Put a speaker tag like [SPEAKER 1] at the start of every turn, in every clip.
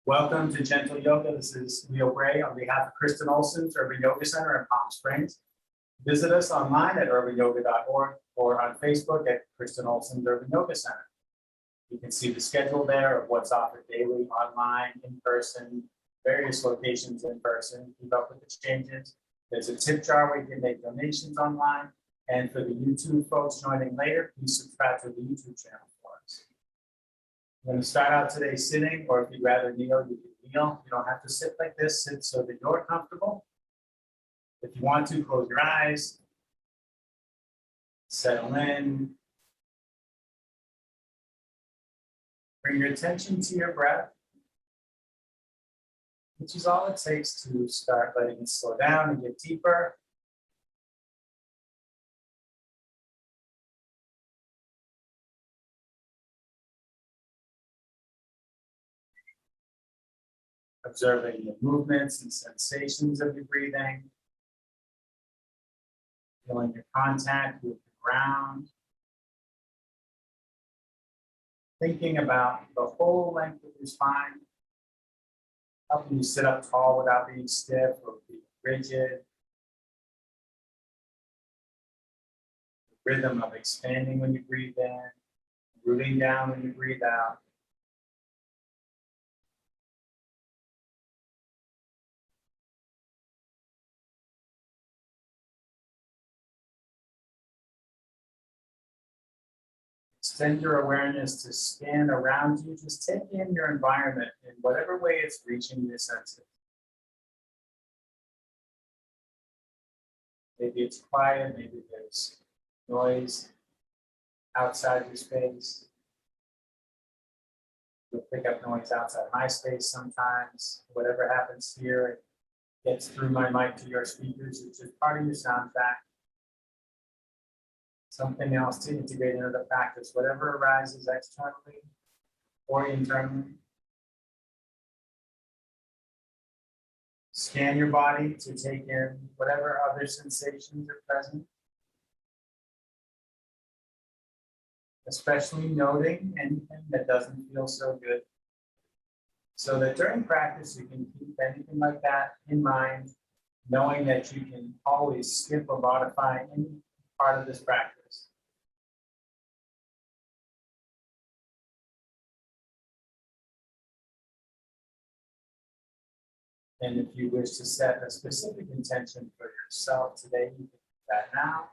[SPEAKER 1] Welcome to Gentle Yoga. This is Leo Gray on behalf of Kristen Olson's Urban Yoga Center in Palm Springs. Visit us online at urbanyoga.org or on Facebook at Kristen Olson's Urban Yoga Center. You can see the schedule there of what's offered daily, online, in person, various locations in person. Keep up with the changes. There's a tip jar where you can make donations online. And for the YouTube folks joining later, please subscribe to the YouTube channel for us. I'm going to start out today sitting, or if you'd rather kneel, you can kneel. You don't have to sit like this. Sit so that you're comfortable. If you want to, close your eyes. Settle in. Bring your attention to your breath, which is all it takes to start letting it slow down and get deeper. Observing the movements and sensations of your breathing. Feeling your contact with the ground. Thinking about the whole length of your spine. Helping you sit up tall without being stiff or being rigid. The rhythm of expanding when you breathe in, rooting down when you breathe out. Extend your awareness to scan around you. Just take in your environment in whatever way it's reaching your senses. Maybe it's quiet, maybe there's noise outside your space. You'll pick up noise outside my space sometimes. Whatever happens here, it gets through my mic to your speakers, which is part of your soundtrack. Something else to integrate into the practice, whatever arises externally or internally. Scan your body to take in whatever other sensations are present. Especially noting anything that doesn't feel so good. So that during practice, you can keep anything like that in mind, knowing that you can always skip or modify any part of this practice. And if you wish to set a specific intention for yourself today, you can do that now.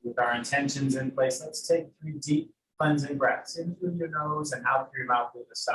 [SPEAKER 1] With our intentions in place, let's take 3 deep cleansing breaths in through your nose and out through your mouth with a sigh.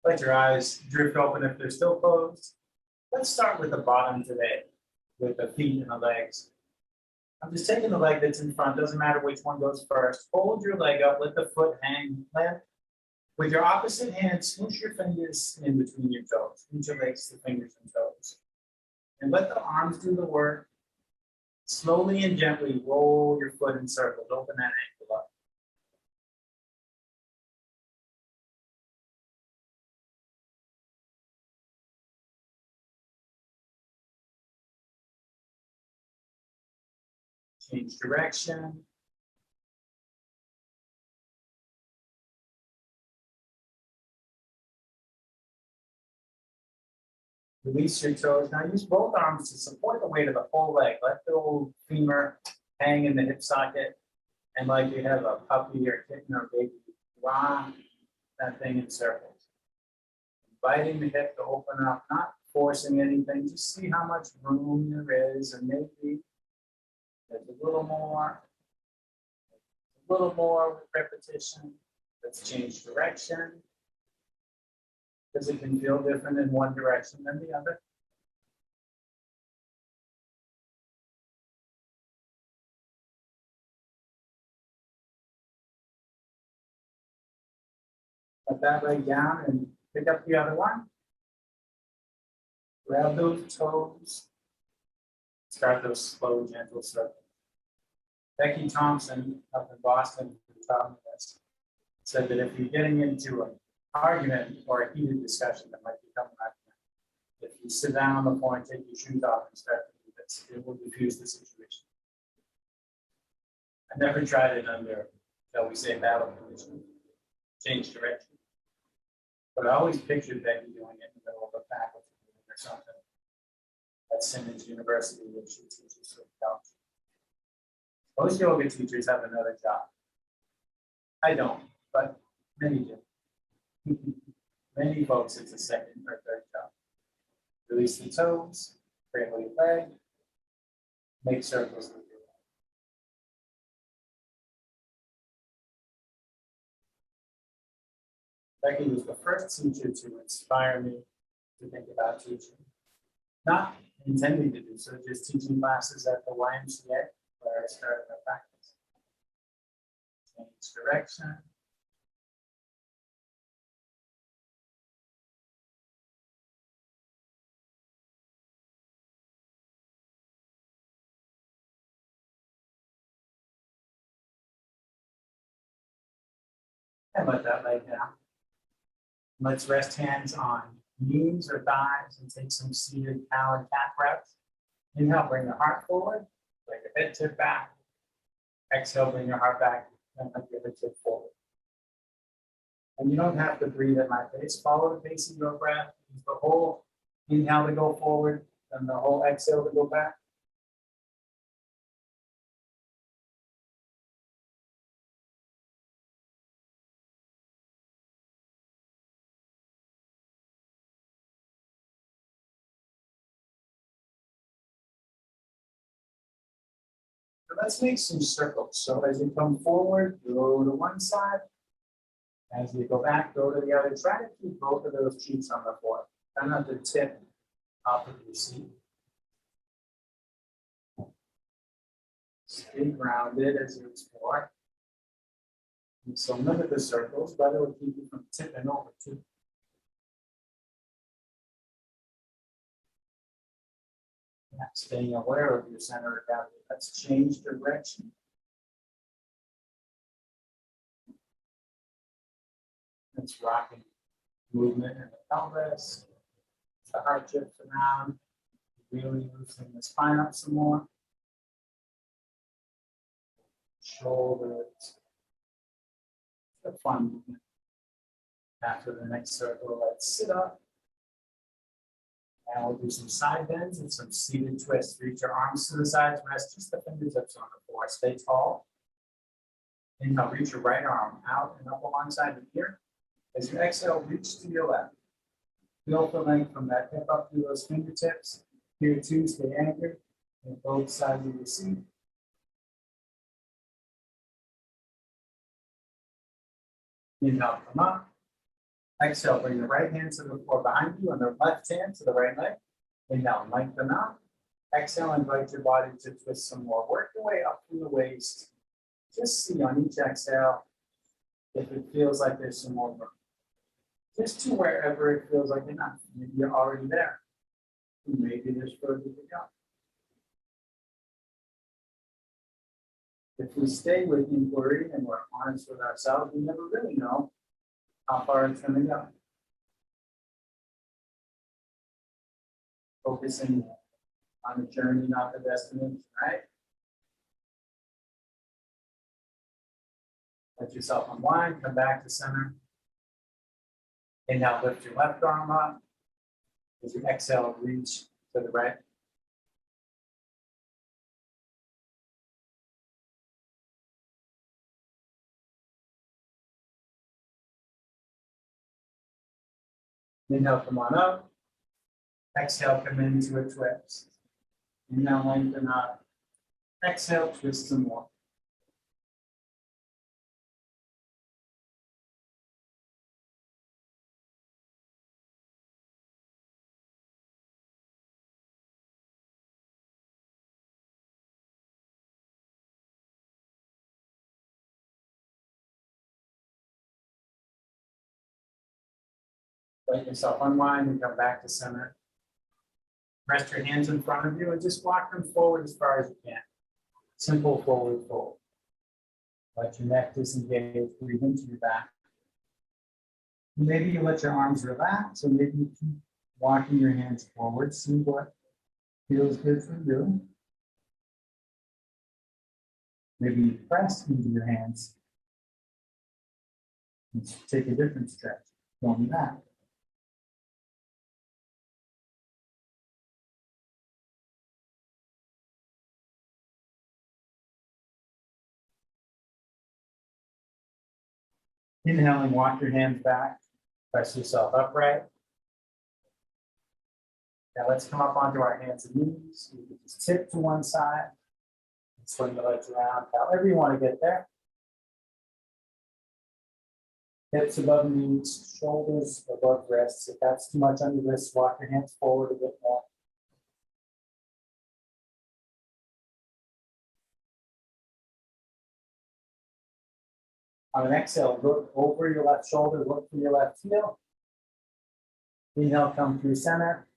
[SPEAKER 1] Let your eyes drift open if they're still closed. Let's start with the bottom today, with the feet and the legs. I'm just taking the leg that's in front, doesn't matter which one goes first. Hold your leg up, let the foot hang flat. With your opposite hand, smoosh your fingers in between your toes. Interlace the fingers and toes. And let the arms do the work. Slowly and gently roll your foot in circles. Open that ankle up. Change direction. Release your toes. Now use both arms to support the weight of the whole leg. Let the old femur hang in the hip socket. And like you have a puppy or kitten or baby, rock that thing in circles. Inviting the hip to open up, not forcing anything. Just see how much room there is. And maybe there's a little more with repetition. Let's change direction. Because it can feel different in one direction than the other. Let that leg down and pick up the other one. Grab those toes. Start those slow, gentle circles. Becky Thompson up in Boston, who taught me this, said that if you're getting into an argument or a heated discussion that might become an argument, if you sit down on the floor and take your shoes off and start to do this, it will diffuse the situation. I never tried it under, shall we say, battle conditions, change direction. But I always pictured Becky doing it in the middle of a faculty meeting or something at Simmons University, where she teaches certain jobs. Most yoga teachers have another job. I don't, but many do. Many folks, it's a second or third job. Release the toes, cradle your leg, make circles with your leg. Becky was the first teacher to inspire me to think about teaching. Not intending to do so, just teaching classes at the YMCA, where I started my practice. Change direction. And let that leg down. Let's rest hands on knees or thighs and take some seated cow and cat breaths. Inhale, bring your heart forward, bring your head tip back. Exhale, bring your heart back, and let your head tip forward. And you don't have to breathe at my pace. Follow the pace of your breath. Use the whole inhale to go forward, and the whole exhale to go back. So let's make some circles. So as you come forward, go to one side. As you go back, go to the other. Try to keep both of those cheeks on the floor. Try not to tip off of your seat. Stay grounded as you explore. And so limit the circles, but it will keep you from tipping over too. Yeah, staying aware of your center of gravity. Let's change direction. It's rocking movement in the pelvis. The heart shifts around. Really loosening the spine up some more. Shoulders. It's a fun movement. After the next circle, let's sit up. And we'll do some side bends and some seated twists. Reach your arms to the sides, rest just the fingertips on the floor. Stay tall. Inhale, reach your right arm out and up alongside the ear. As you exhale, reach to your left. Feel the length from that hip up through those fingertips. Here too, stay anchored on both sides of the seat. Inhale, come up. Exhale, bring the right hand to the floor behind you and the left hand to the right leg. Inhale, lengthen up. Exhale, invite your body to twist some more. Work your way up from the waist. Just see on each exhale if it feels like there's some more room. Just to wherever it feels like enough. Maybe you're already there. Maybe there's further to go. If we stay with inquiry and we're honest with ourselves, we never really know how far it's going to go. Focusing on the journey, not the destination, right? Let yourself unwind, come back to center. Inhale, lift your left arm up. As you exhale, reach to the right. Inhale, come on up. Exhale, come into a twist. Inhale, lengthen up. Exhale, twist some more. Let yourself unwind and come back to center. Rest your hands in front of you and just walk them forward as far as you can. Simple forward fold. Let your neck disengage, breathe into your back. Maybe you let your arms relax, or maybe you keep walking your hands forward. See what feels good for you. Maybe you press into your hands. Let's take a different stretch. Going back. Inhaling, walk your hands back. Press yourself upright. Now let's come up onto our hands and knees. You can just tip to one side and swing the legs around. However you want to get there. Hips above knees, shoulders above wrists. If that's too much on your wrists, walk your hands forward a bit more. On an exhale, look over your left shoulder, look for your left heel. Inhale, come through center.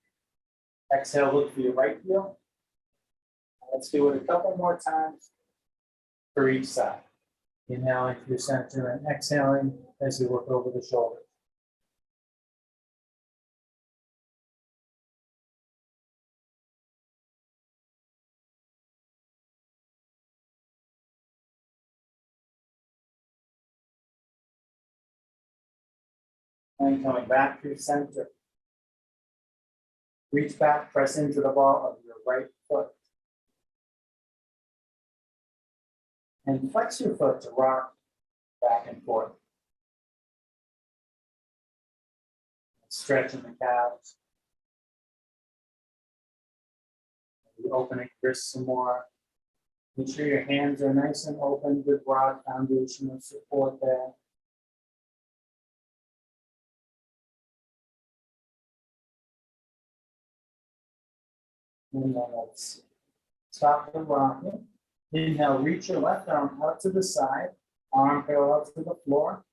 [SPEAKER 1] Exhale, look for your right heel. Let's do it a couple more times for each side. Inhaling through center and exhaling as you look over the shoulder. And coming back through center. Reach back, press into the ball of your right foot. And flex your foot to rock back and forth. Stretching the calves. Opening wrists some more. Make sure your hands are nice and open, good broad foundation of support there. And then let's stop the rocking. Inhale, reach your left arm out to the side, arm parallel to the floor.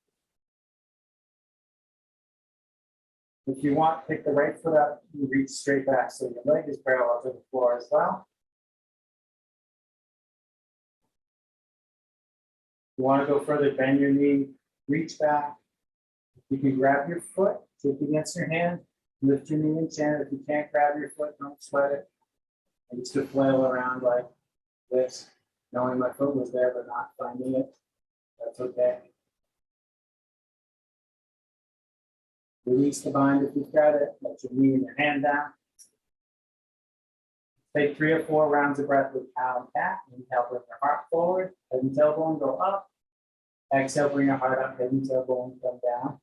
[SPEAKER 1] If you want, pick the right foot up, you reach straight back so your leg is parallel to the floor as well. You want to go further, bend your knee, reach back. You can grab your foot, take it against your hand, lift your knee and chin. If you can't grab your foot, don't sweat it. I used to flail around like this, knowing my foot was there but not finding it. That's okay. Release the bind if you've got it. Let your knee and your hand down. Take 3 or 4 rounds of breath with cow and cat. Inhale, bring your heart forward. Head and tailbone go up. Exhale, bring your heart up. Head and tailbone come down.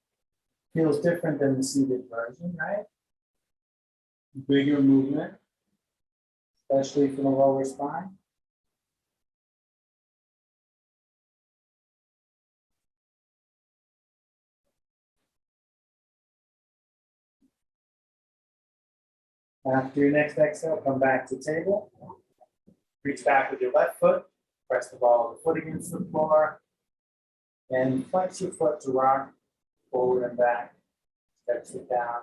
[SPEAKER 1] Feels different than the seated version, right? Bigger movement, especially for the lower spine. After your next exhale, come back to table. Reach back with your left foot. Press the ball of the foot against the floor. And flex your foot to rock forward and back. Steps it down.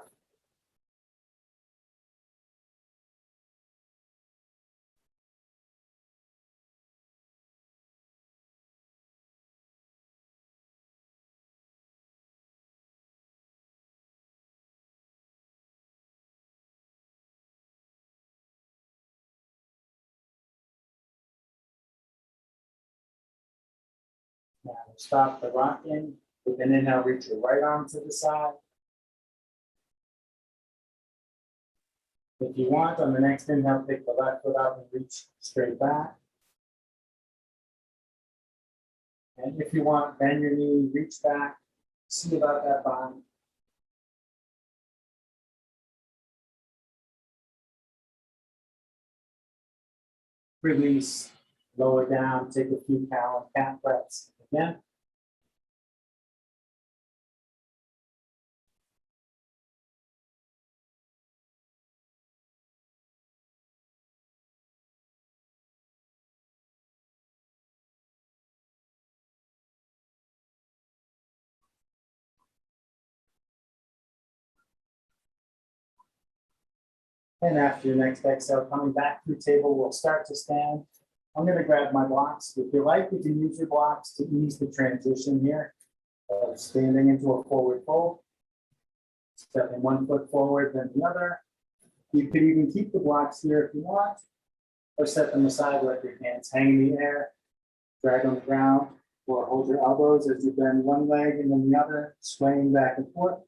[SPEAKER 1] Now stop the rocking. With an inhale, reach your right arm to the side. If you want, on the next inhale, pick the left foot up and reach straight back. And if you want, bend your knee, reach back, see about that bind. Release, lower down, take a few cow and cat breaths again. And after your next exhale, coming back to the table, we'll start to stand. I'm going to grab my blocks. If you like, you can use your blocks to ease the transition here. Standing into a forward fold. Stepping one foot forward, then the other. You could even keep the blocks here if you want, or set them aside, let your hands hang in the air, drag on the ground, or hold your elbows as you bend one leg and then the other, swaying back and forth.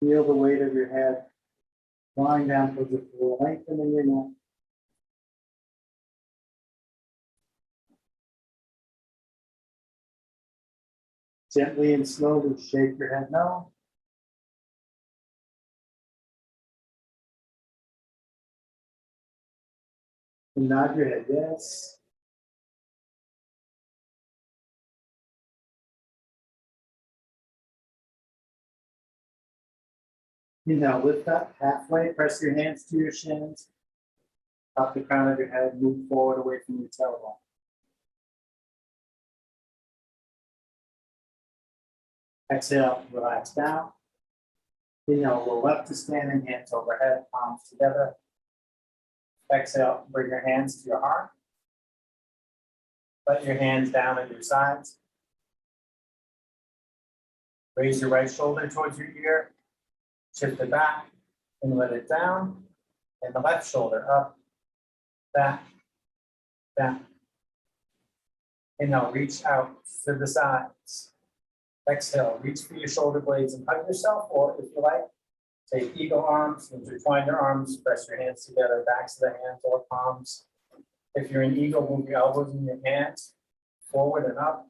[SPEAKER 1] Feel the weight of your head drawing down towards the floor, lengthening your neck. Gently and slowly shake your head no. And nod your head yes. Now lift up halfway, press your hands to your shins. Top the crown of your head, move forward away from your tailbone. Exhale, relax down. Inhale, roll up to standing, hands overhead, palms together. Exhale, bring your hands to your heart. Let your hands down at your sides. Raise your right shoulder towards your ear. Shift it back and let it down. And the left shoulder up, back, down. Inhale, reach out to the sides. Exhale, reach for your shoulder blades and hug yourself, or if you like, take eagle arms, intertwine your arms, press your hands together, backs of the hands or palms. If you're in eagle, move your elbows and your hands forward and up.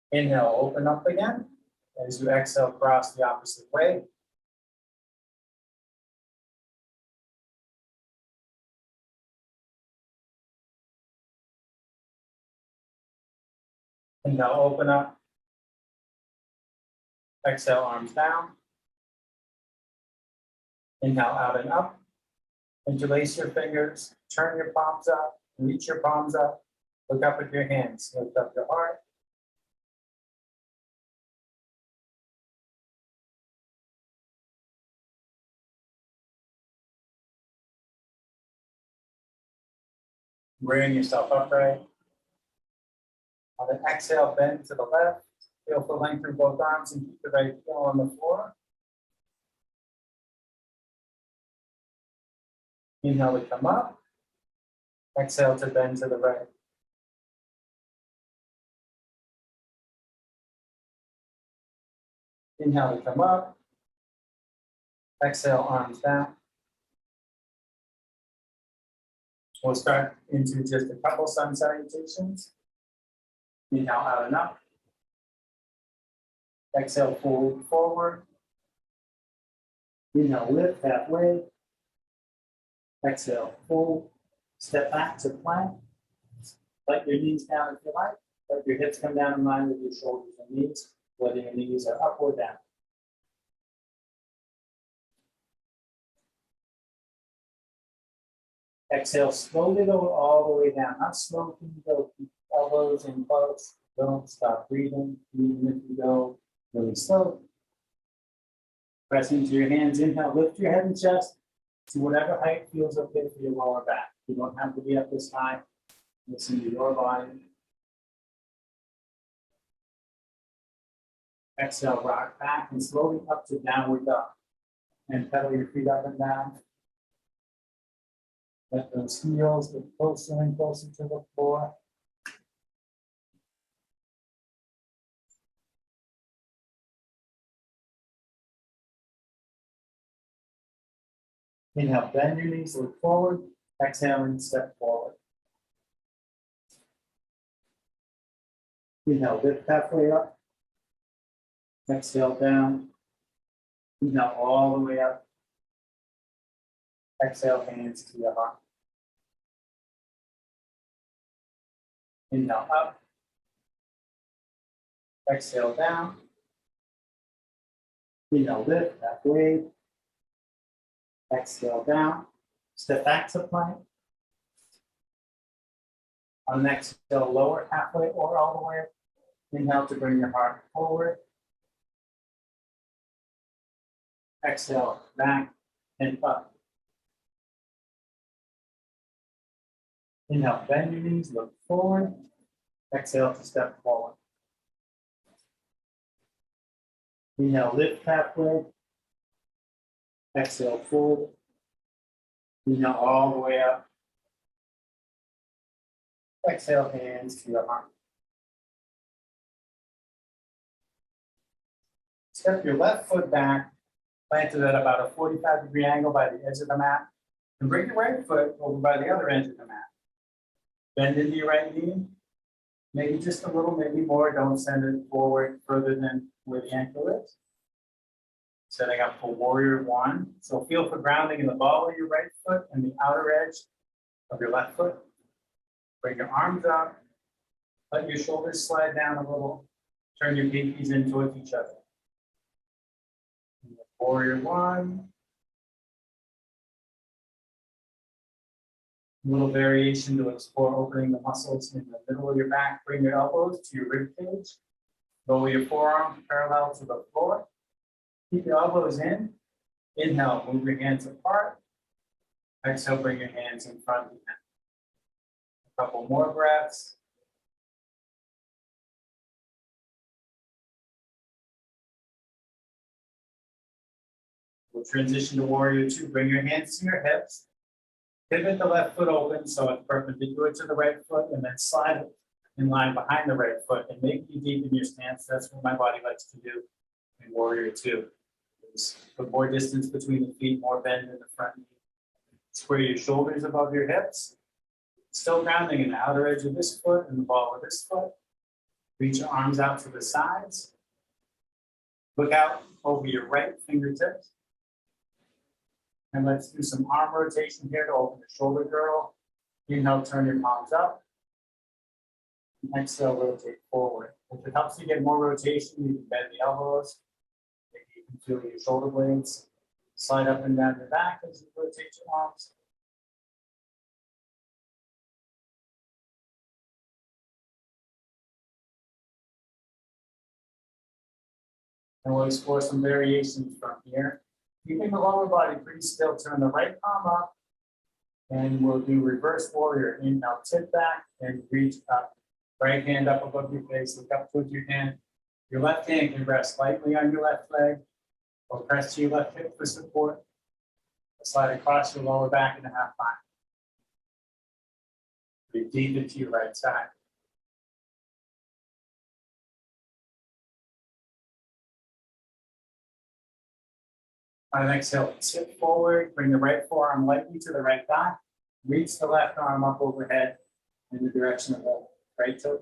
[SPEAKER 1] Inhale, open up again. As you exhale, cross the opposite way. Inhale, open up. Exhale, arms down. Inhale, out and up. Interlace your fingers, turn your palms up, reach your palms up, look up at your hands, lift up your heart. Bring yourself upright. On an exhale, bend to the left. Feel for length through both arms and keep the right heel on the floor. Inhale to come up. Exhale to bend to the right. Inhale to come up. Exhale, arms down. We'll start into just a couple sun salutations. Inhale, out and up. Exhale, fold forward. Inhale, lift halfway. Exhale, fold. Step back to plank. Let your knees down if you like. Let your hips come down in line with your shoulders and knees, whether your knees are up or down. Exhale, slowly go all the way down. Not slow, can you go keep elbows in close. Don't stop breathing, even if you go really slow. Press into your hands, inhale, lift your head and chest to whatever height feels okay for your lower back. You don't have to be up this high. Listen to your body. Exhale, rock back and slowly up to downward dog. And pedal your feet up and down. Let those heels get closer and closer to the floor. Inhale, bend your knees, look forward. Exhale and step forward. Inhale, lift halfway up. Exhale down. Inhale all the way up. Exhale, hands to your heart. Inhale up. Exhale down. Inhale, lift, back wave. Exhale down. Step back to plank. On the exhale, lower halfway or all the way. Inhale to bring your heart forward. Exhale, back and up. Inhale, bend your knees, look forward. Exhale to step forward. Inhale, lift halfway. Exhale, forward. Inhale all the way up. Exhale, hands to your heart. Step your left foot back, planted at about a 45-degree angle by the edge of the mat, and bring your right foot over by the other edge of the mat. Bend into your right knee, maybe just a little, maybe more. Don't send it forward further than where the ankle is. Setting up for warrior one. So feel for grounding in the ball of your right foot and the outer edge of your left foot. Bring your arms up. Let your shoulders slide down a little. Turn your pinkies in towards each other. Warrior one. A little variation to explore opening the muscles in the middle of your back. Bring your elbows to your rib cage. Lower your forearms parallel to the floor. Keep your elbows in. Inhale, move your hands apart. Exhale, bring your hands in front of you. A couple more breaths. We'll transition to warrior two. Bring your hands to your hips. Pivot the left foot open so it's perpendicular to the right foot, and then slide it in line behind the right foot and make you deepen your stance. That's what my body likes to do in warrior two. Put more distance between the feet, more bend in the front knee. Square your shoulders above your hips. Still grounding in the outer edge of this foot and the ball of this foot. Reach your arms out to the sides. Look out over your right fingertips. And let's do some arm rotation here to open the shoulder girdle. Inhale, turn your palms up. Exhale, rotate forward. If it helps you get more rotation, you can bend the elbows. Maybe you can feel your shoulder blades slide up and down your back as you rotate your arms. And we'll explore some variations from here. Keeping the lower body pretty still, turn the right palm up. And we'll do reverse warrior. Inhale, tip back and reach up. Right hand up above your face, look up towards your hand. Your left hand can rest lightly on your left leg or press to your left hip for support. Slide across your lower back in a half line. Breathe deep into your right side. On an exhale, tip forward, bring the right forearm lightly to the right thigh. Reach the left arm up overhead in the direction of the right toes.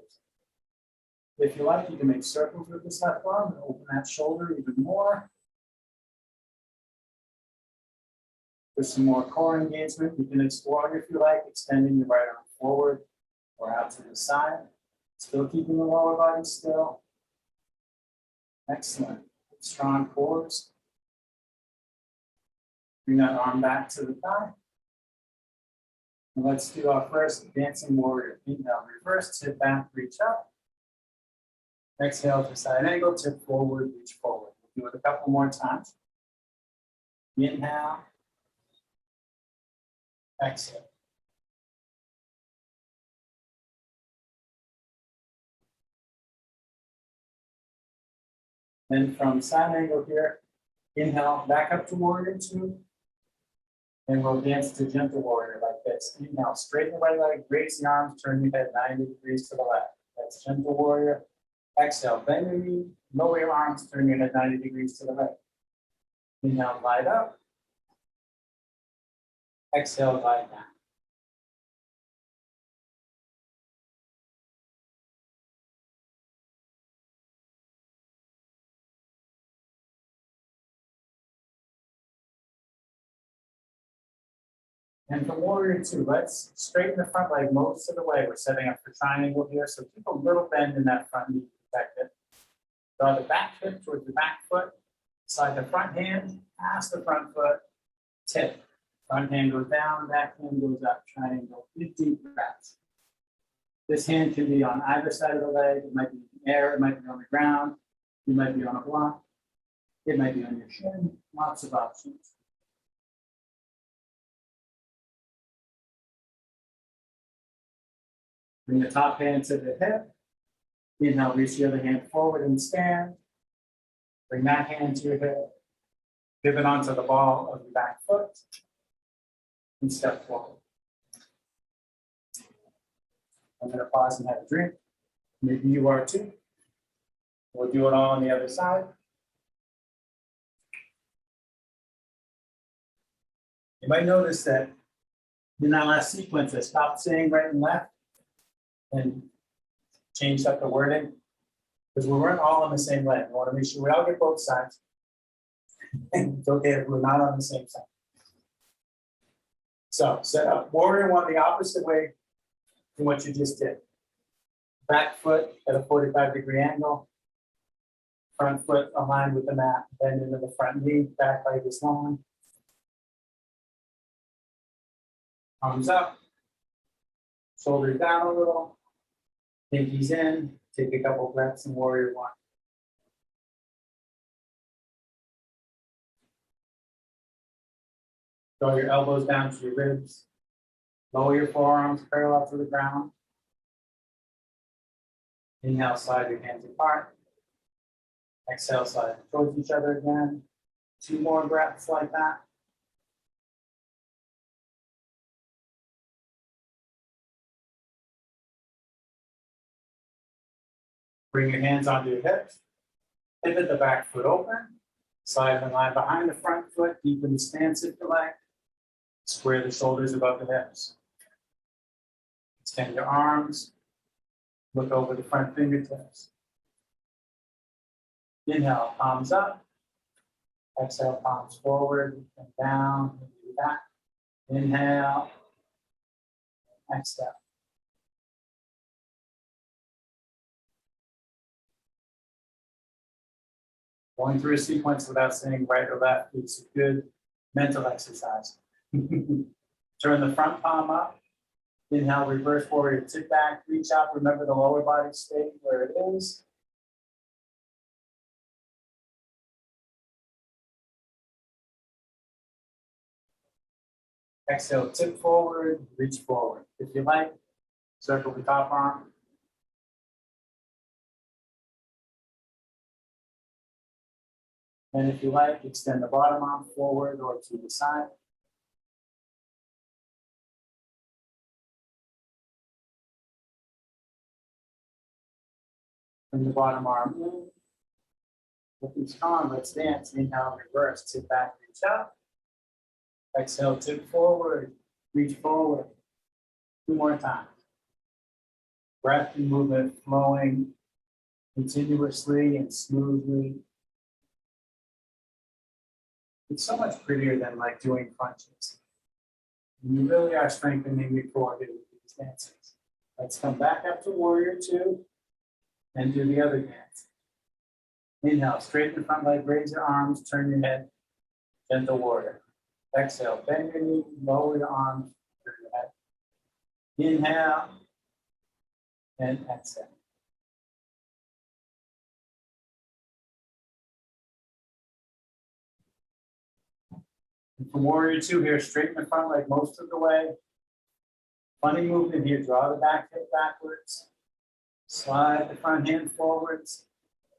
[SPEAKER 1] If you like, you can make circles with this left arm and open that shoulder even more. With some more core engagement, you can explore, if you like, extending your right arm forward or out to the side. Still keeping the lower body still. Excellent. Strong cores. Bring that arm back to the thigh. And let's do our first dancing warrior. Inhale, reverse, tip back, reach up. Exhale to side angle, tip forward, reach forward. We'll do it a couple more times. Inhale. Exhale. Then from side angle here, inhale, back up to warrior two. And we'll dance to gentle warrior like this. Inhale, straighten the right leg, raise the arms, turn your head 90 degrees to the left. That's gentle warrior. Exhale, bend your knee, lower your arms, turn your head 90 degrees to the right. Inhale, glide up. Exhale, glide down. And for warrior two, let's straighten the front leg most of the way. We're setting up for triangle here, so keep a little bend in that front knee to protect it. Draw the back foot towards the back foot. Slide the front hand past the front foot. Tip. Front hand goes down, back hand goes up. Triangle. Deep breaths. This hand can be on either side of the leg. It might be in the air. It might be on the ground. You might be on a block. It might be on your shin. Lots of options. Bring the top hand to the hip. Inhale, reach the other hand forward and stand. Bring that hand to your hip. Pivot onto the ball of the back foot. And step forward. I'm going to pause and have a drink. Maybe you are too. We'll do it all on the other side. You might notice that in that last sequence, I stopped saying right and left and changed up the wording because we weren't all on the same leg. We want to make sure we all get both sides. And it's okay if we're not on the same side. So set up warrior one the opposite way from what you just did. Back foot at a 45-degree angle. Front foot aligned with the mat. Bend into the front knee. Back leg is long. Arms up. Shoulders down a little. Pinkies in. Take a couple breaths in warrior one. Draw your elbows down to your ribs. Lower your forearms parallel to the ground. Inhale, slide your hands apart. Exhale, slide towards each other again. 2 more breaths like that. Bring your hands onto your hips. Pivot the back foot open. Slide the line behind the front foot. Deepen the stance if you like. Square the shoulders above the hips. Extend your arms. Look over the front fingertips. Inhale, palms up. Exhale, palms forward and down. Do that. Inhale. Exhale. Going through a sequence without saying right or left is a good mental exercise. Turn the front palm up. Inhale, reverse forward, sit back, reach up. Remember the lower body stay where it is. Exhale, tip forward, reach forward. If you like, circle the top arm. And if you like, extend the bottom arm forward or to the side. Bring the bottom arm in. Looking strong, let's dance. Inhale, reverse, tip back, reach up. Exhale, tip forward, reach forward. 2 more times. Breath and movement flowing continuously and smoothly. It's so much prettier than like doing crunches. And you really are strengthening your core here with these dances. Let's come back up to warrior 2 and do the other dance. Inhale, straighten the front leg, raise your arms, turn your head, gentle warrior. Exhale, bend your knee, lower your arms, turn your head. Inhale and exhale. And from warrior 2 here, straighten the front leg most of the way. Funny movement here, draw the back hip backwards. Slide the front hand forwards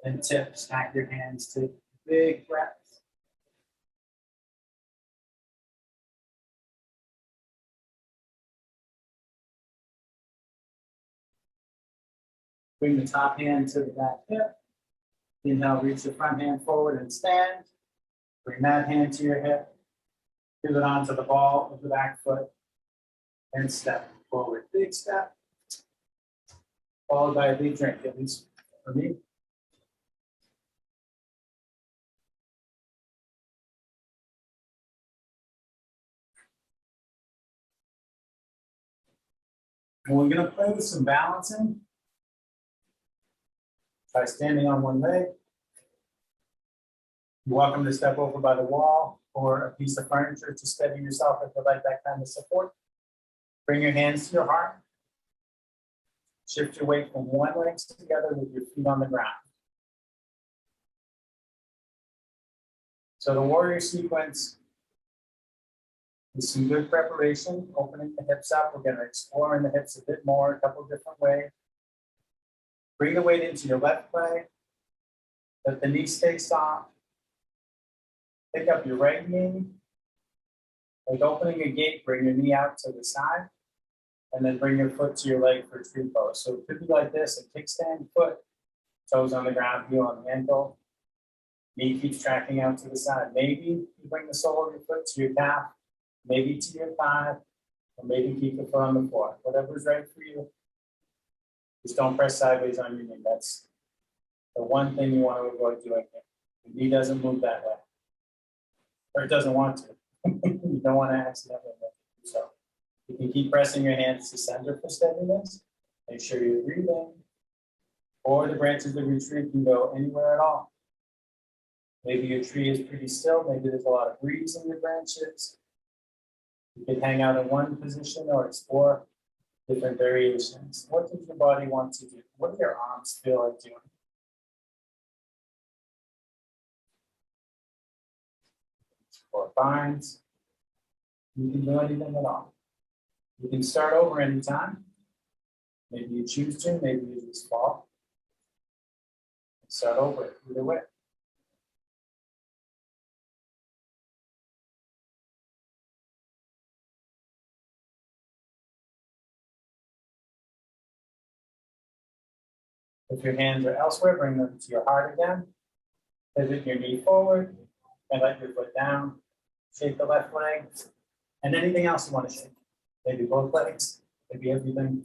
[SPEAKER 1] and tip, stack your hands, take big breaths. Bring the top hand to the back hip. Inhale, reach the front hand forward and stand. Bring that hand to your hip. Pivot onto the ball of the back foot and step forward. Big step. Followed by a big drink, at least for me. And we're going to play with some balancing. Try standing on one leg, You're welcome to step over by the wall or a piece of furniture to steady yourself if you like that kind of support. Bring your hands to your heart. Shift your weight from one leg to the other with your feet on the ground. So the warrior sequence is some good preparation, opening the hips up. We're going to explore in the hips a bit more, a couple different ways. Bring the weight into your left leg. Let the knee stay soft. Pick up your right knee. Like opening a gate, bring your knee out to the side. And then bring your foot to your leg for tree pose. So it could be like this, a kickstand, foot, toes on the ground, heel on the ankle. Knee keeps tracking out to the side. Maybe you bring the sole of your foot to your calf, maybe to your thigh, or maybe keep the foot on the floor. Whatever's right for you. Just don't press sideways on your knee. That's the one thing you want to avoid doing here. The knee doesn't move that way. Or it doesn't want to. You don't want to accidentally move it. So you can keep pressing your hands to center for steadiness. Make sure you're breathing. Or the branches of your tree can go anywhere at all. Maybe your tree is pretty still. Maybe there's a lot of breeze in your branches. You can hang out in one position or explore different variations. What does your body want to do? What do your arms feel like doing? Or binds. You can do anything at all. You can start over anytime. Maybe you choose to, maybe you just fall. Start over either way. If your hands are elsewhere, bring them to your heart again. Pivot your knee forward and let your foot down. Shake the left leg and anything else you want to shake. Maybe both legs, maybe everything.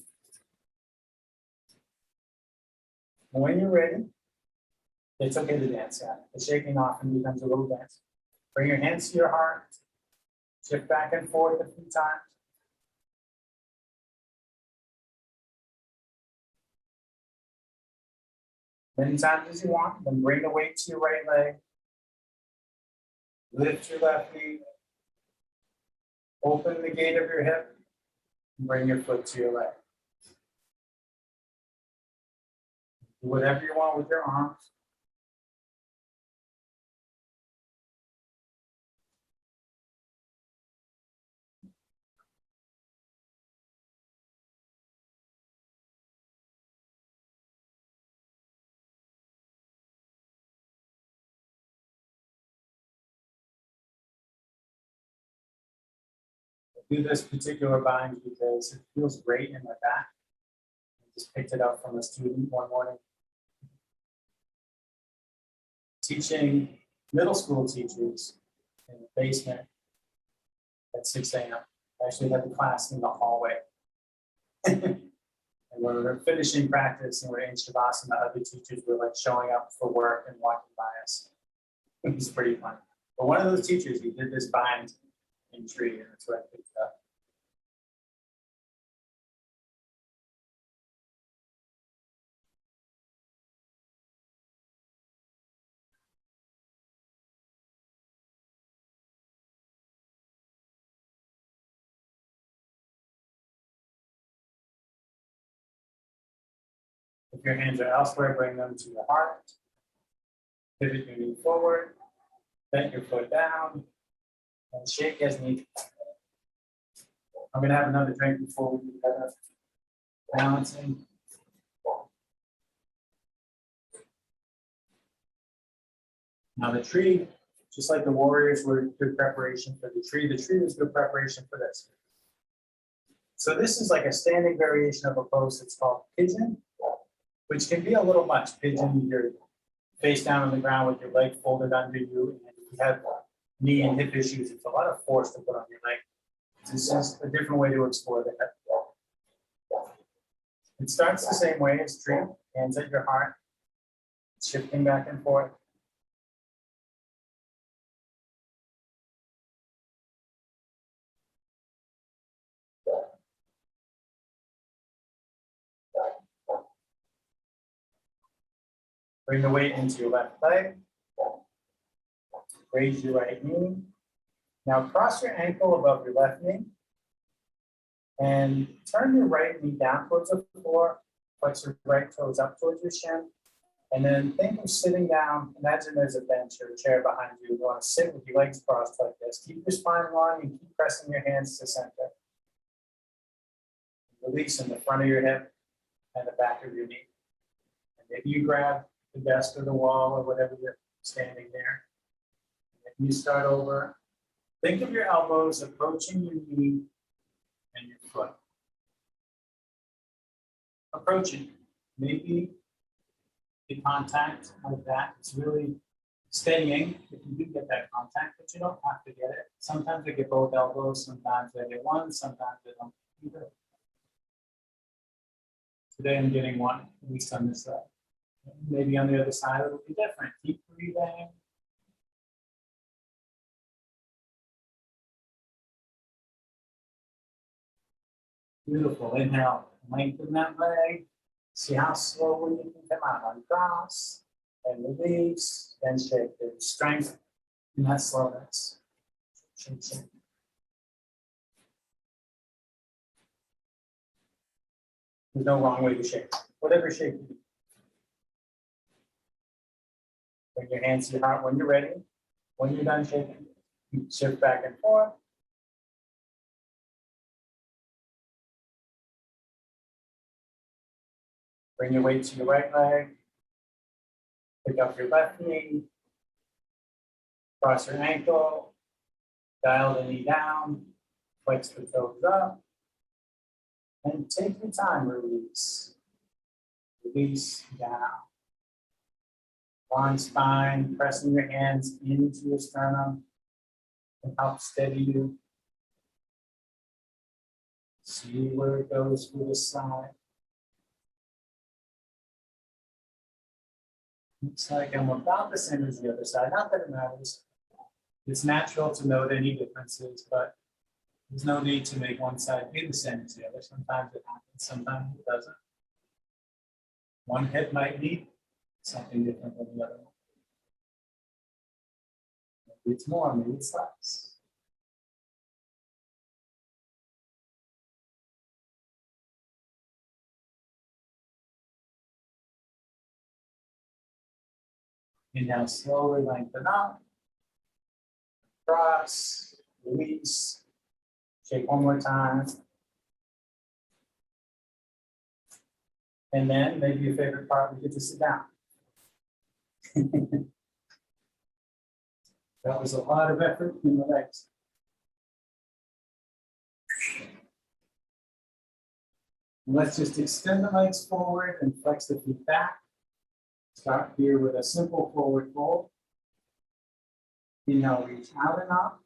[SPEAKER 1] And when you're ready, it's okay to dance. Yeah. The shaking often becomes a little dance. Bring your hands to your heart. Shift back and forth a few times. Many times as you want, then bring the weight to your right leg. Lift your left knee. Open the gate of your hip. And bring your foot to your leg. Do whatever you want with your arms. Do this particular bind because it feels great in my back. I just picked it up from a student one morning. Teaching middle school teachers in the basement at 6 a.m. I actually had the class in the hallway. And when we were finishing practice and we're in Shavasana, other teachers were like showing up for work and walking by us. It was pretty fun. But one of those teachers, he did this bind in tree, and that's what I picked up. If your hands are elsewhere, bring them to your heart. Pivot your knee forward. Bend your foot down. And shake as needed. I'm going to have another drink before we do that. Balancing. Now the tree, just like the warriors were good preparation for the tree was good preparation for this. So this is like a standing variation of a pose that's called pigeon, which can be a little much. Pigeon, you're face down on the ground with your leg folded under you. And if you have knee and hip issues, it's a lot of force to put on your leg. This is a different way to explore the hip. It starts the same way as tree, hands at your heart, shifting back and forth. Bring the weight into your left leg. Raise your right knee. Now cross your ankle above your left knee. And turn your right knee down towards the floor. Flex your right toes up towards your shin. And then think of sitting down. Imagine there's a bench or a chair behind you. You want to sit with your legs crossed like this. Keep your spine long and keep pressing your hands to center. Release in the front of your hip and the back of your knee. And maybe you grab the desk or the wall or whatever you're standing there. And you start over. Think of your elbows approaching your knee and your foot. Approaching. Maybe the contact like that. It's really steadying if you do get that contact, but you don't have to get it. Sometimes I get both elbows, sometimes I get one, sometimes I don't either. Today I'm getting one, at least on this side. Maybe on the other side it'll be different. Keep breathing. Beautiful. Inhale, lengthen that leg. See how slowly you can come out. Uncross and release. Then shake. There's strength in that slowness. Shake, shake. There's no wrong way to shake. Whatever shape you do. Bring your hands to your heart when you're ready. When you're done shaking, you shift back and forth. Bring your weight to your right leg. Pick up your left knee. Cross your ankle. Dial the knee down. Flex the toes up. And take your time, release. Release down. Long spine, pressing your hands into your sternum can help steady you. See where it goes through the side. Looks like I'm about the same as the other side. Not that it matters. It's natural to note any differences, but there's no need to make one side be the same as the other. Sometimes it happens, sometimes it doesn't. One hip might need something different than the other one. Maybe it's more, maybe it's less. Inhale, slowly lengthen up. Cross, release. Shake one more time. And then maybe your favorite part, we get to sit down. That was a lot of effort in the legs. And let's just extend the legs forward and flex the feet back. Start here with a simple forward fold. Inhale, reach out and up.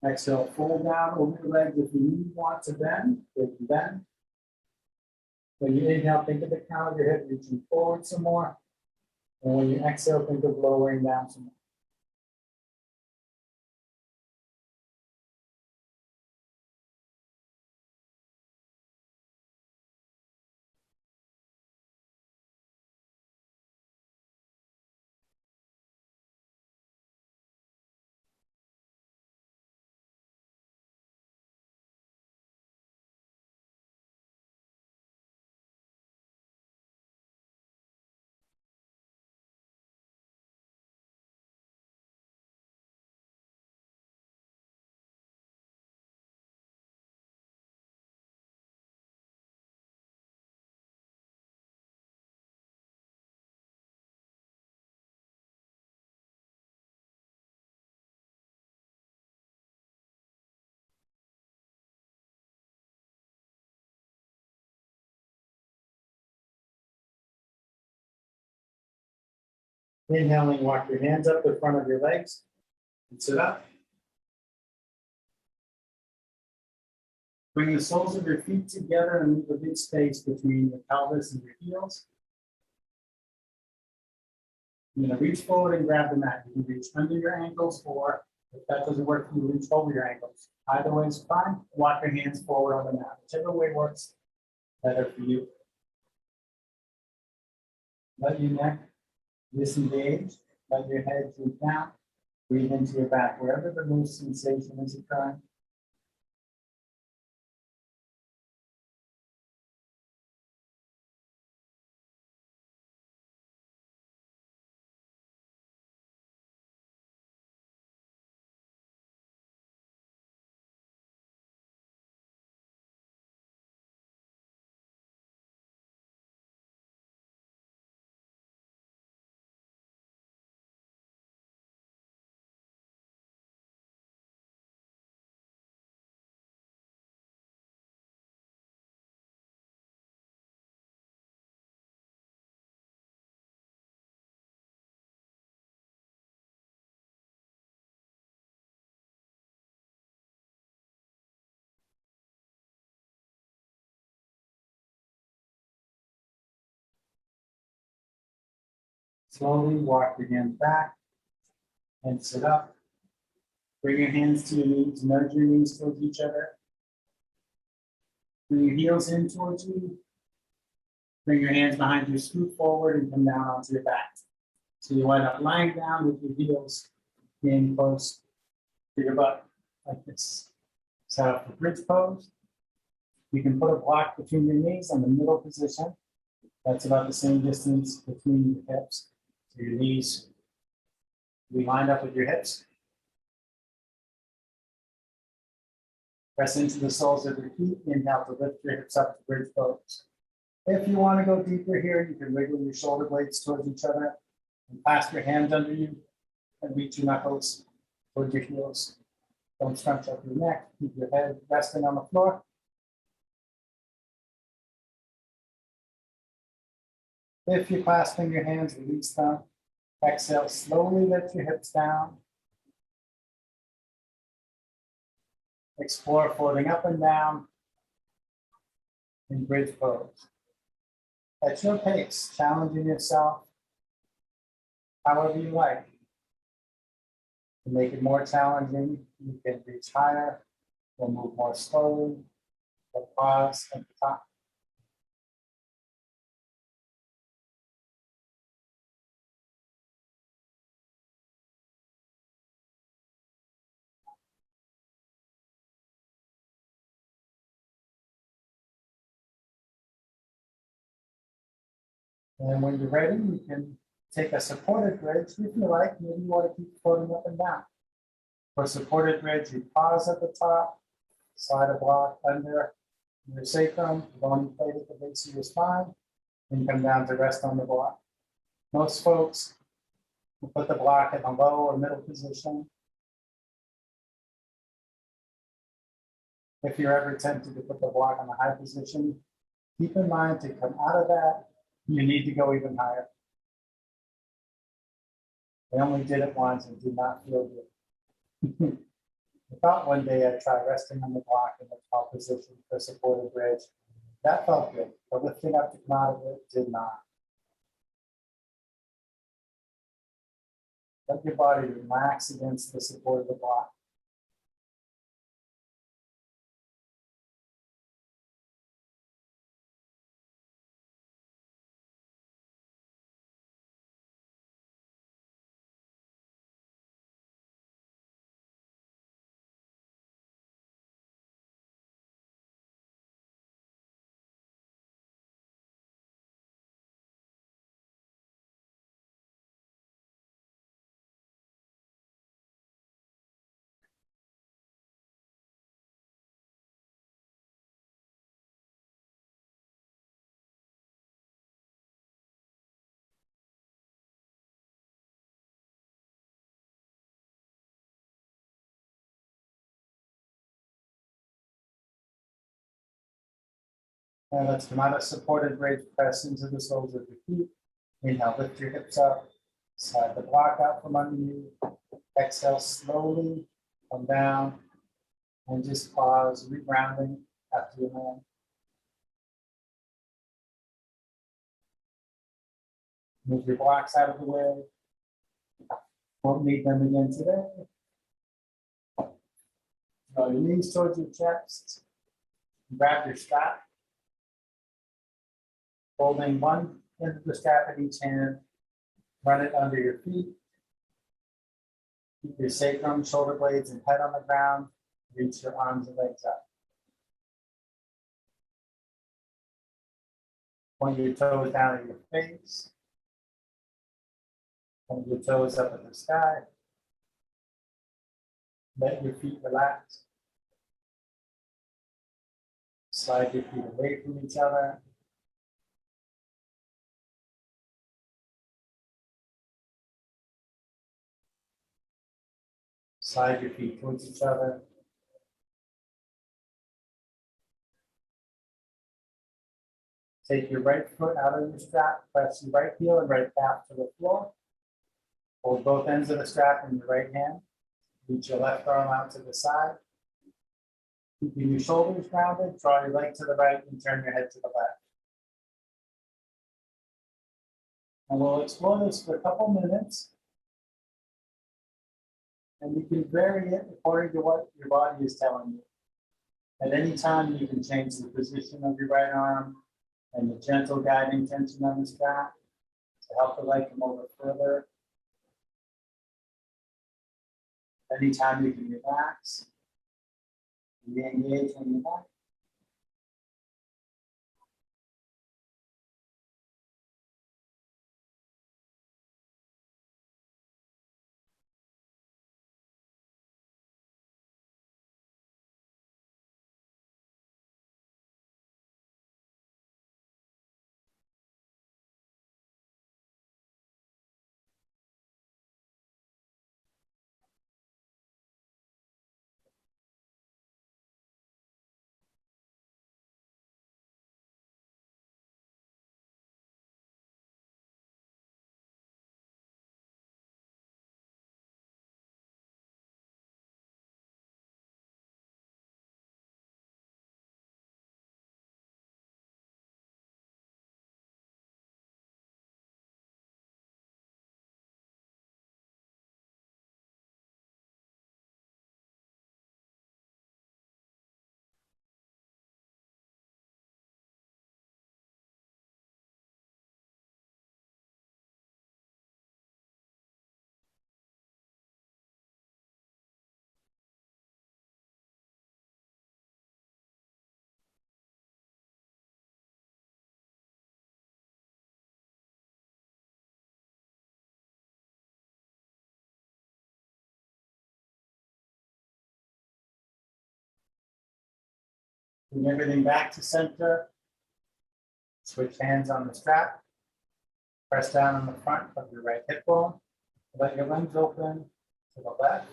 [SPEAKER 1] Exhale, fold down over your legs. If you want to bend, you can bend. When you inhale, think of the crown of your head reaching forward some more. And when you exhale, think of lowering down some more. Inhaling, walk your hands up the front of your legs and sit up. Bring the soles of your feet together and leave a big space between your pelvis and your heels. You're going to reach forward and grab the mat. You can reach under your ankles, or if that doesn't work, you reach over your ankles. Either way is fine. Walk your hands forward on the mat. Whichever way works better for you. Let your neck disengage. Let your head droop down. Breathe into your back, wherever the most sensation is occurring. Slowly walk your hands back and sit up. Bring your hands to your knees, merge your knees towards each other. Bring your heels in towards you. Bring your hands behind you, scoot forward and come down onto your back. So you wind up lying down with your heels being close to your butt, like this. Set up the bridge pose. You can put a block between your knees in the middle position. That's about the same distance between your hips. So your knees be lined up with your hips. Press into the soles of your feet. Inhale to lift your hips up to bridge pose. If you want to go deeper here, you can wiggle your shoulder blades towards each other and clasp your hands under you and reach your knuckles towards your heels. Don't scrunch up your neck. Keep your head resting on the floor. If you're clasping your hands, release them. Exhale, slowly lift your hips down. Explore floating up and down in bridge pose. At your pace, challenging yourself however you like. To make it more challenging, you can reach higher or move more slowly, or pause at the top. And when you're ready, you can take a supported bridge if you like. Maybe you want to keep floating up and down. For supported bridge, you pause at the top, slide a block under your sacrum, bony plate at the base of your spine, and come down to rest on the block. Most folks will put the block in a low or middle position. If you're ever tempted to put the block in a high position, keep in mind to come out of that, you need to go even higher. I only did it once and did not feel good. I thought one day I'd try resting on the block in the top position for supported bridge. That felt good, but lifting up to come out of it did not. Let your body relax against the support of the block. And let's come out of supported bridge, press into the soles of your feet. Inhale, lift your hips up, slide the block out from under you. Exhale, slowly come down and just pause, regrounding after you land. Move your blocks out of the way. Won't need them again today. Draw your knees towards your chest. Grab your strap. Holding one end of the strap in each hand. Run it under your feet. Keep your sacrum, shoulder blades, and head on the ground. Reach your arms and legs up. Point your toes down at your face. Point your toes up at the sky. Let your feet relax. Slide your feet away from each other. Slide your feet towards each other. Take your right foot out of your strap, press your right heel and right calf to the floor. Hold both ends of the strap in your right hand. Reach your left arm out to the side. Keeping your shoulders grounded, draw your leg to the right and turn your head to the left. And we'll explore this for a couple minutes. And you can vary it according to what your body is telling you. At any time, you can change the position of your right arm and the gentle guiding tension on the strap to help the leg come over further. Anytime you can relax, re-engage when you're back. Bring everything back to center. Switch hands on the strap. Press down on the front of your right hip bone. Let your limbs open to the left,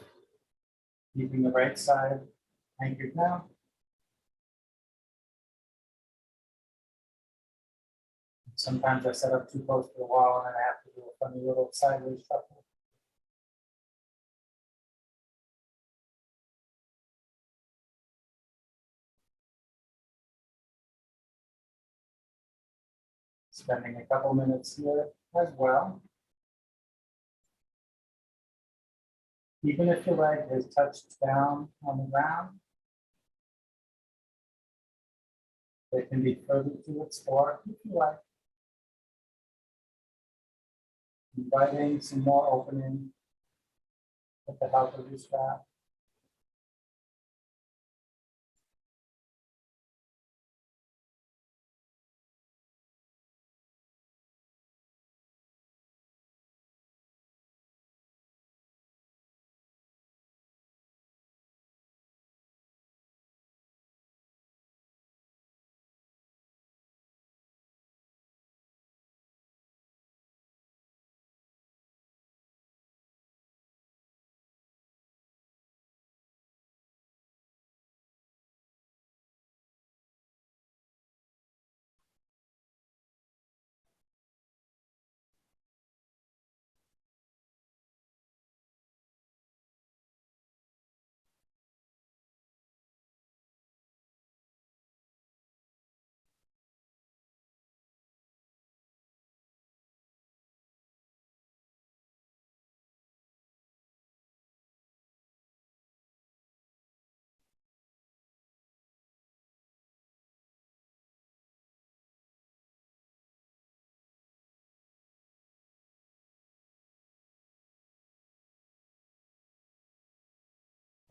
[SPEAKER 1] keeping the right side anchored down. Sometimes I set up too close to the wall and then I have to do a funny little sideways shuffle. Spending a couple minutes here as well. Even if your leg has touched down on the ground, there can be further to explore if you like. Inviting some more opening with the help of your strap.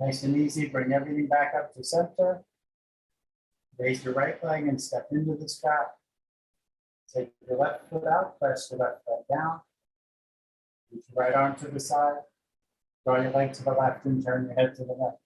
[SPEAKER 1] Nice and easy, bring everything back up to center. Raise your right leg and step into the strap. Take your left foot out, press your left leg down. Reach your right arm to the side. Draw your leg to the left and turn your head to the left.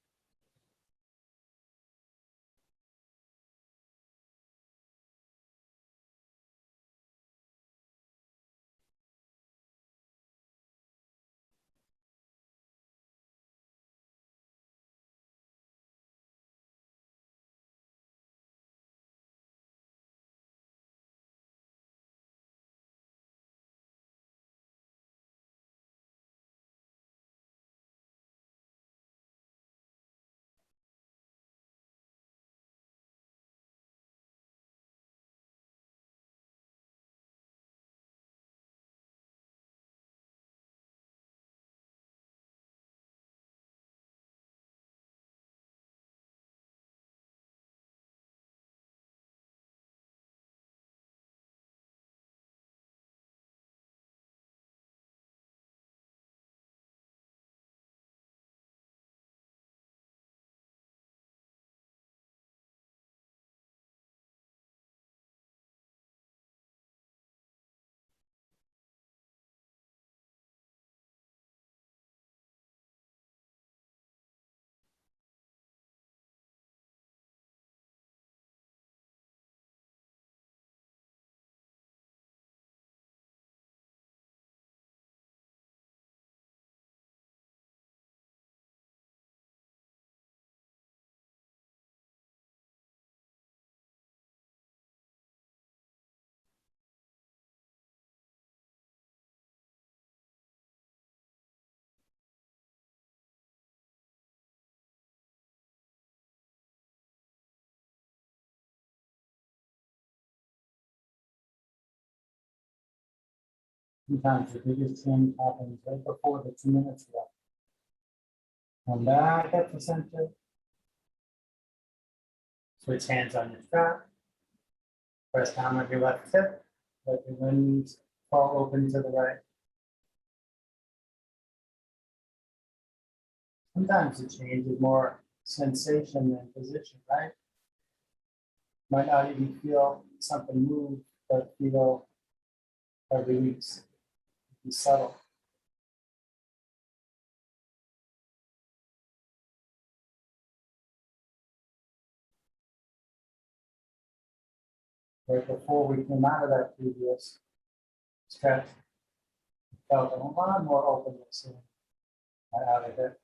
[SPEAKER 1] Sometimes the biggest change happens right before the 2 minutes left. Come back up to center. Switch hands on your strap. Press down on your left hip. Let your limbs fall open to the right. Sometimes the change is more sensation than position, right? Might not even feel something move, but feel a release. Be subtle. Right before we came out of that previous stretch, felt a lot more openness out of it.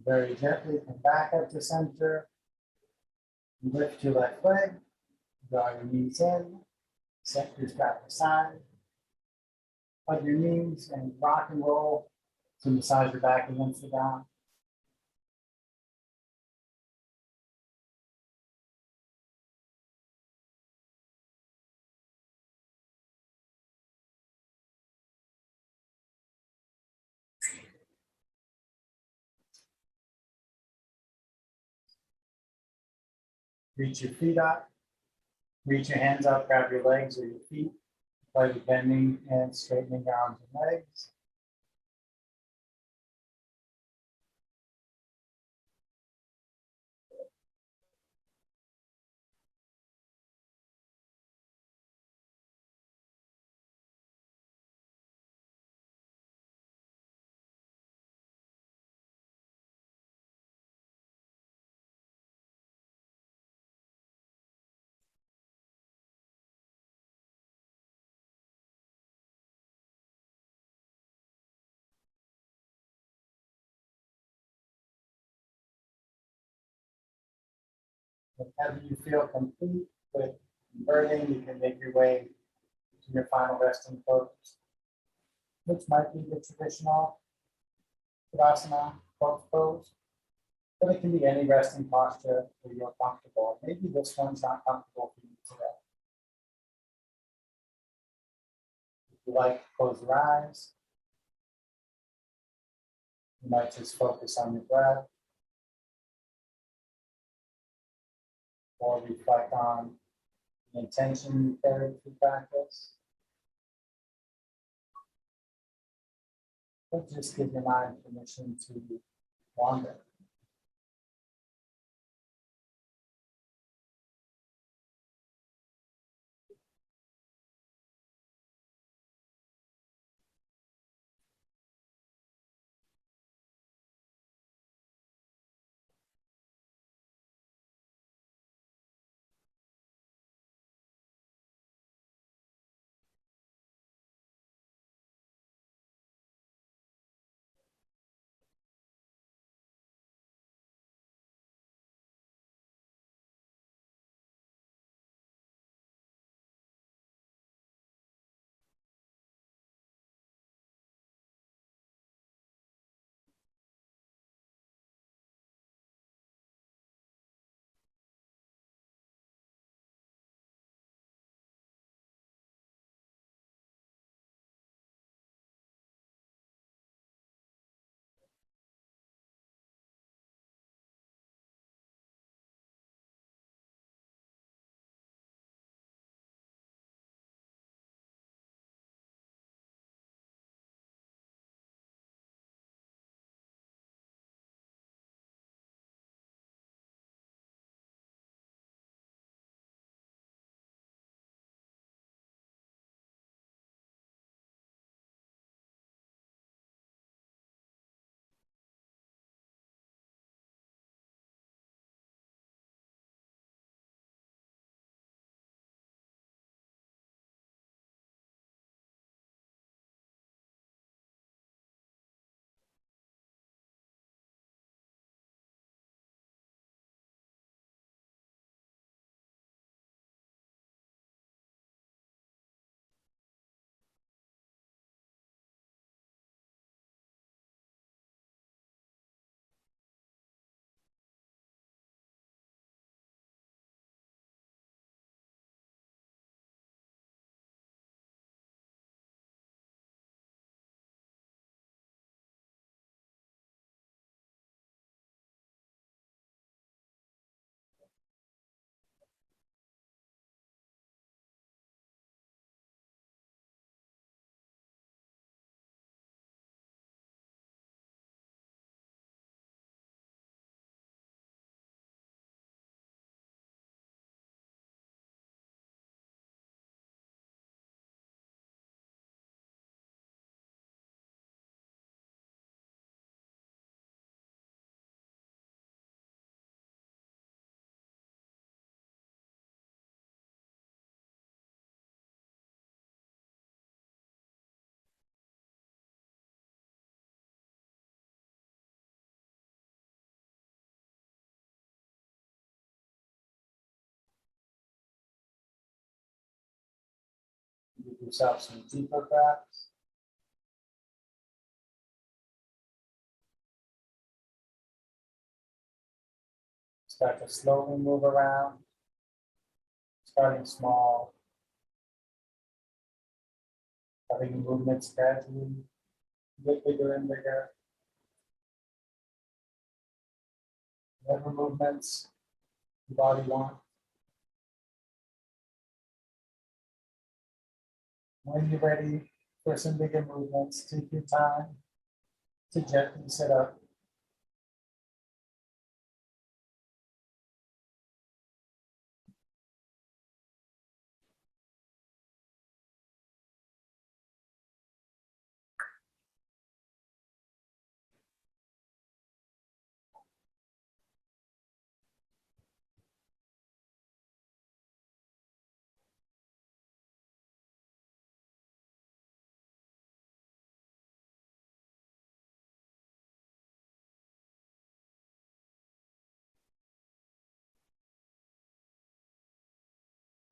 [SPEAKER 1] Very gently come back up to center. Lift your left leg. Draw your knees in. Set your strap aside. Hug your knees and rock and roll to massage your back against the ground. Reach your feet up. Reach your hands up, grab your legs or your feet, slightly bending and straightening your arms and legs. Whenever you feel complete with converting, you can make your way to your final resting pose, which might be the traditional Tadasana pose, but it can be any resting posture where you're comfortable. Maybe this one's not comfortable for you today. If you like, close your eyes. You might just focus on your breath or reflect on the intention you carry through practice. Or just give your mind permission to wander. Give yourself some deeper breaths. Start to slowly move around, starting small, having the movements gradually get bigger and bigger. Whatever movements your body wants. When you're ready for some bigger movements, take your time to gently sit up.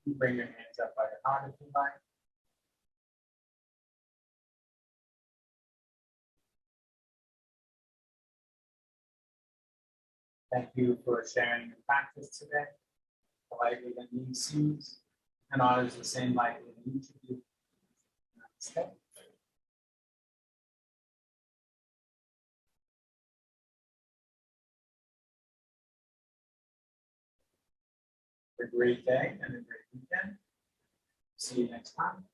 [SPEAKER 1] You bring your hands up by your heart if you like. Thank you for sharing your practice today. The light within me sees and honors the same light within each of you. Namaste. Have a great day and a great weekend. See you next time.